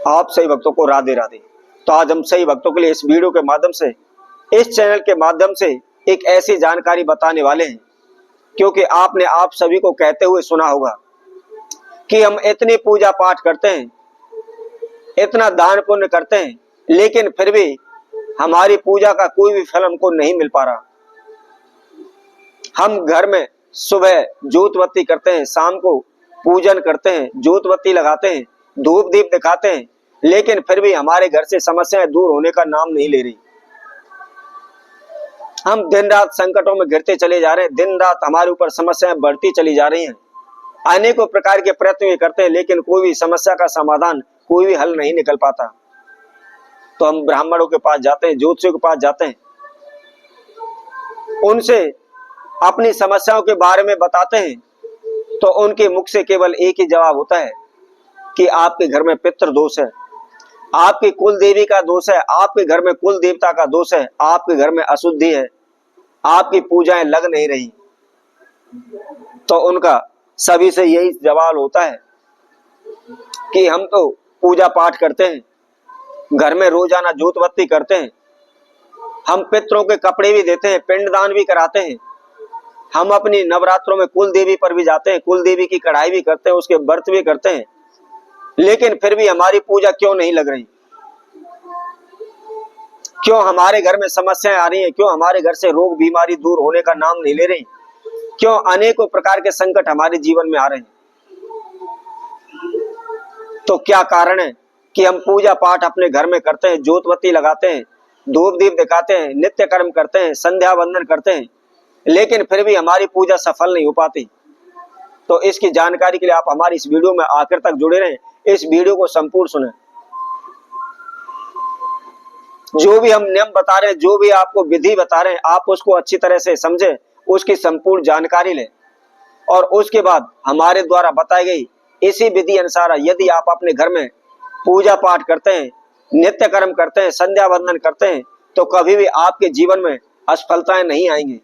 आप सही भक्तों को राधे राधे। तो आज हम सही भक्तों के लिए इस वीडियो के माध्यम से, इस चैनल के माध्यम से एक ऐसी जानकारी बताने वाले हैं, क्योंकि आपने आप सभी को कहते हुए सुना होगा कि हम इतनी पूजा पाठ करते हैं, इतना दान पुण्य करते हैं, लेकिन फिर भी हमारी पूजा का कोई भी फल हमको नहीं मिल पा रहा। हम घर में सुबह जोत बत्ती करते हैं, शाम को पूजन करते हैं, जोत बत्ती लगाते हैं, धूप दीप दिखाते हैं, लेकिन फिर भी हमारे घर से समस्याएं दूर होने का नाम नहीं ले रही। हम दिन रात संकटों में घिरते चले जा रहे हैं, दिन रात हमारे ऊपर समस्याएं बढ़ती चली जा रही हैं। अनेकों प्रकार के प्रयत्न भी करते हैं, लेकिन कोई भी समस्या का समाधान, कोई भी हल नहीं निकल पाता। तो हम ब्राह्मणों के पास जाते हैं, ज्योतिषियों के पास जाते हैं, उनसे अपनी समस्याओं के बारे में बताते हैं, तो उनके मुख से केवल एक ही जवाब होता है कि आपके घर में पितृ दोष है, आपकी कुल देवी का दोष है, आपके घर में कुल देवता का दोष है, आपके घर में अशुद्धि है, आपकी पूजाएं लग नहीं रही। तो उनका सभी से यही जवाब होता है कि हम तो पूजा पाठ करते हैं, घर में रोजाना जोत बत्ती करते हैं, हम पितरों के कपड़े भी देते हैं, पिंडदान भी कराते हैं, हम अपनी नवरात्रों में कुल देवी पर भी जाते हैं, कुल देवी की कढ़ाई भी करते हैं, उसके व्रत भी करते हैं, लेकिन फिर भी हमारी पूजा क्यों नहीं लग रही? क्यों हमारे घर में समस्याएं आ रही हैं? क्यों हमारे घर से रोग बीमारी दूर होने का नाम नहीं ले रही? क्यों अनेकों प्रकार के संकट हमारे जीवन में आ रहे हैं? तो क्या कारण है कि हम पूजा पाठ अपने घर में करते हैं, जोत बत्ती लगाते हैं, धूप दीप दिखाते हैं, नित्य कर्म करते हैं, संध्या वंदन करते हैं, लेकिन फिर भी हमारी पूजा सफल नहीं हो पाती? तो इसकी जानकारी के लिए आप हमारी इस वीडियो में आखिर तक जुड़े रहें, इस वीडियो को संपूर्ण सुनें। जो भी हम नियम बता रहे हैं, जो भी आपको विधि बता रहे हैं, आप उसको अच्छी तरह से समझें, उसकी संपूर्ण जानकारी लें, और उसके बाद हमारे द्वारा बताई गई इसी विधि अनुसार यदि आप अपने घर में पूजा पाठ करते हैं, नित्य कर्म करते हैं, संध्या वंदन करते हैं, तो कभी भी आपके जीवन में असफलताएं नहीं आएंगी।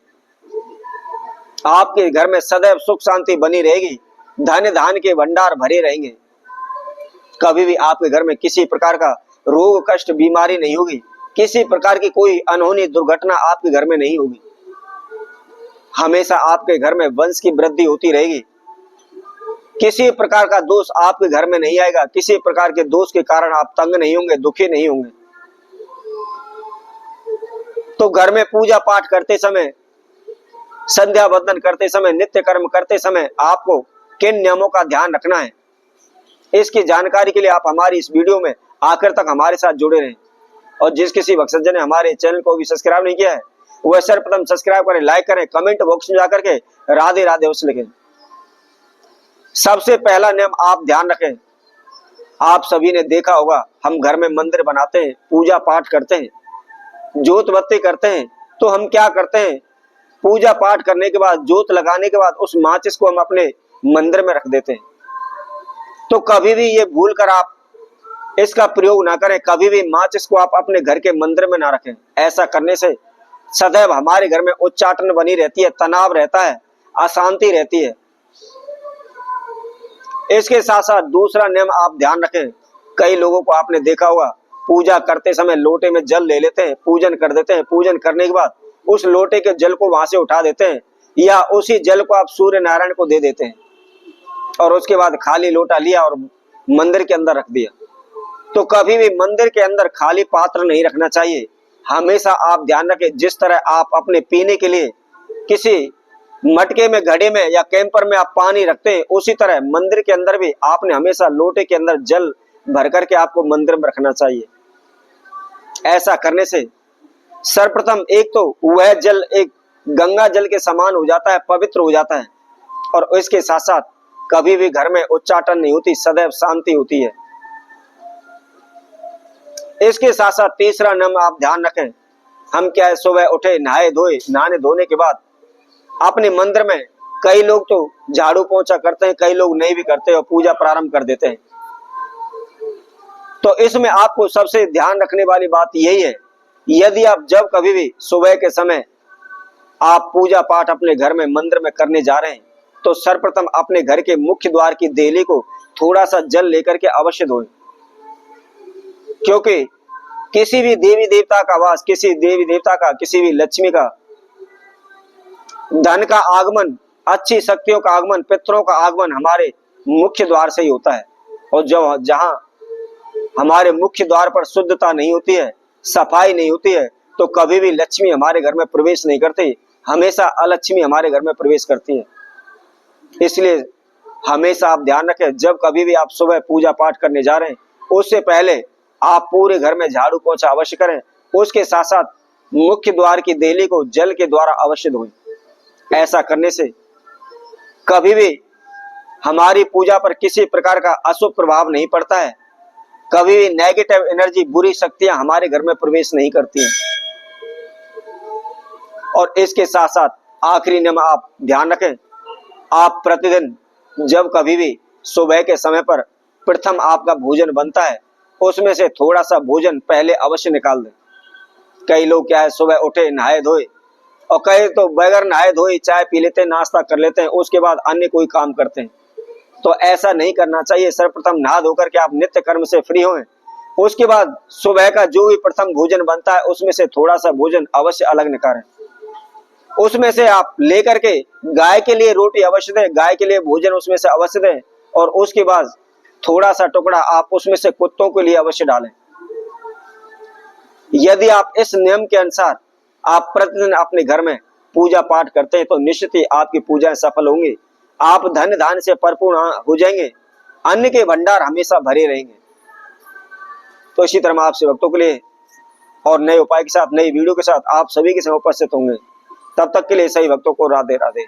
आपके घर में सदैव सुख शांति बनी रहेगी, धन धान के भंडार भरे रहेंगे, कभी भी आपके घर में किसी प्रकार का रोग कष्ट बीमारी नहीं होगी, किसी प्रकार की कोई अनहोनी दुर्घटना आपके घर में नहीं होगी। हमेशा आपके घर में वंश की वृद्धि होती रहेगी, किसी प्रकार का दोष आपके घर में नहीं आएगा, किसी प्रकार के दोष के कारण आप तंग नहीं होंगे, दुखी नहीं होंगे। तो घर में पूजा पाठ करते समय, संध्या वंदन करते समय, नित्य कर्म करते समय आपको किन नियमों का ध्यान रखना है, इसकी जानकारी के लिए आप हमारी इस वीडियो में आखिर तक हमारे साथ जुड़े रहें। और जिस किसी भक्तजन ने हमारे चैनल को भी सब्सक्राइब नहीं किया है, वह सर्वप्रथम सब्सक्राइब करें, लाइक करें, कमेंट बॉक्स में जाकर के राधे राधे उस लिखें। सबसे पहला नियम आप ध्यान रखें, आप सभी ने देखा होगा, हम घर में मंदिर बनाते हैं, पूजा पाठ करते हैं, जोत बत्ती करते हैं, तो हम क्या करते हैं? पूजा पाठ करने के बाद, जोत लगाने के बाद उस माचिस को हम अपने मंदिर में रख देते हैं। तो कभी भी ये भूल कर आप इसका प्रयोग ना करें, कभी भी माचिस को आप अपने घर के मंदिर में ना रखें। ऐसा करने से सदैव हमारे घर में उच्चाटन बनी रहती है, तनाव रहता है, अशांति रहती है। इसके साथ साथ दूसरा नियम आप ध्यान रखें, कई लोगों को आपने देखा होगा, पूजा करते समय लोटे में जल ले लेते हैं, पूजन कर देते हैं, पूजन करने के बाद उस लोटे के जल को वहां से उठा देते हैं, या उसी जल को आप सूर्य नारायण को दे देते हैं, और उसके बाद खाली लोटा लिया और मंदिर के अंदर रख दिया। तो कभी भी मंदिर के अंदर खाली पात्र नहीं रखना चाहिए। हमेशा आप ध्यान रखें, जिस तरह आप अपने पीने के लिए किसी मटके में, घड़े में या कैंपर में आप पानी रखते हैं, उसी तरह मंदिर के अंदर भी आपने हमेशा लोटे के अंदर जल भर करके आपको मंदिर में रखना चाहिए। ऐसा करने से सर्वप्रथम एक तो वह जल एक गंगा जल के समान हो जाता है, पवित्र हो जाता है, और इसके साथ साथ कभी भी घर में उच्चाटन नहीं होती, सदैव शांति होती है। इसके साथ साथ तीसरा नियम आप ध्यान रखें, हम क्या है, सुबह उठे, नहाए धोए, नहाने धोने के बाद अपने मंदिर में, कई लोग तो झाड़ू पोंछा करते हैं, कई लोग नहीं भी करते और पूजा प्रारंभ कर देते हैं। तो इसमें आपको सबसे ध्यान रखने वाली बात यही है, यदि आप जब कभी भी सुबह के समय आप पूजा पाठ अपने घर में मंदिर में करने जा रहे हैं, तो सर्वप्रथम अपने घर के मुख्य द्वार की देहली को थोड़ा सा जल लेकर के अवश्य धोएं। क्योंकि किसी भी देवी देवता का वास, किसी देवी देवता का, किसी भी लक्ष्मी का, धन का आगमन, अच्छी शक्तियों का आगमन, पितरों का आगमन हमारे मुख्य द्वार से ही होता है। और जो जहां हमारे मुख्य द्वार पर शुद्धता नहीं होती है, सफाई नहीं होती है, तो कभी भी लक्ष्मी हमारे घर में प्रवेश नहीं करती, हमेशा अलक्ष्मी हमारे घर में प्रवेश करती है। इसलिए हमेशा आप ध्यान रखें, जब कभी भी आप सुबह पूजा पाठ करने जा रहे हैं, उससे पहले आप पूरे घर में झाड़ू पोछा अवश्य करें। उसके साथ साथ मुख्य द्वार की देहली को जल के द्वारा अवश्य धोएं। ऐसा करने से कभी भी हमारी पूजा पर किसी प्रकार का अशुभ प्रभाव नहीं पड़ता है, कभी भी नेगेटिव एनर्जी, बुरी शक्तियां हमारे घर में प्रवेश नहीं करती हैं। और इसके साथ साथ आखिरी नियम आप ध्यान रखें, आप प्रतिदिन जब कभी भी सुबह के समय पर प्रथम आपका भोजन बनता है, उसमें से थोड़ा सा भोजन पहले अवश्य निकाल दें। कई लोग क्या है, सुबह उठे नहाए धोए, और कई तो बगैर नहाए धोए चाय पी लेते हैं, नाश्ता कर लेते हैं, उसके बाद अन्य कोई काम करते हैं। तो ऐसा नहीं करना चाहिए। सर्वप्रथम नहा धोकर के आप नित्य कर्म से फ्री हों, उसके बाद सुबह का जो भी प्रथम भोजन बनता है उसमें से थोड़ा सा भोजन अवश्य अलग निकालें। उसमें से आप लेकर के गाय के लिए रोटी अवश्य दें, गाय के लिए भोजन उसमें से अवश्य दें, और उसके बाद थोड़ा सा टुकड़ा आप उसमें से कुत्तों के लिए अवश्य डालें। यदि आप इस नियम के अनुसार आप प्रतिदिन अपने घर में पूजा पाठ करते हैं, तो निश्चित ही आपकी पूजाएं सफल होंगी। आप धन धान्य से परिपूर्ण हो जाएंगे, अन्न के भंडार हमेशा भरे रहेंगे। तो इसी तरह आपसे भक्तों के लिए और नए उपाय के साथ, नई वीडियो के साथ आप सभी के समय उपस्थित होंगे। तब तक के लिए सभी भक्तों को राधे राधे।